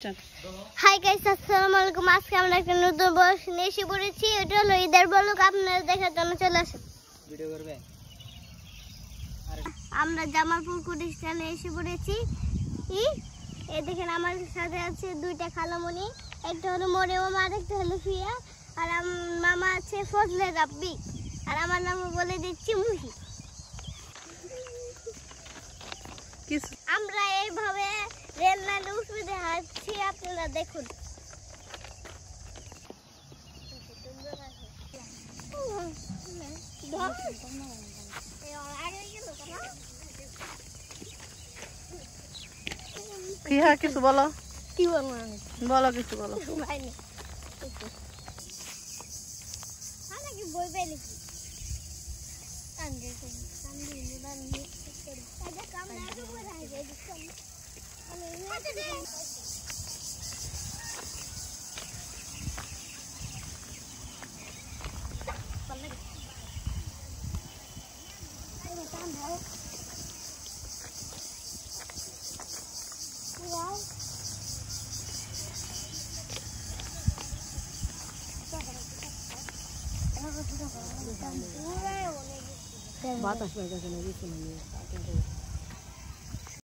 Hi guys, আসসালামু আলাইকুম। আজকে আমরা একটা নতুন ব্লগ নিয়ে এসে পড়েছি। এটা হলো ঈদের ব্লগ। আপনারা দেখার জন্য চলে আসুন। ভিডিও করবে। আমরা জামালপুর কুটিস্থানে এসে পড়েছি। এই দেখেন আমার সাথে আছে দুইটা খালামণি, একটা হলো মরিয়ম আর একটা হলো ফিয়া, আর মামা আছে ফজলে রাব্বি, আর আমার নাম বলে দিচ্ছি মুহি। আমরা এইভাবে রেল লাইনে উঠে হাঁটছি, আপনারা দেখুন। ফিহা কিছু বলো। কি বলবো আমি? বলো কিছু বলো। বই পেয়ে লিখি বাতাস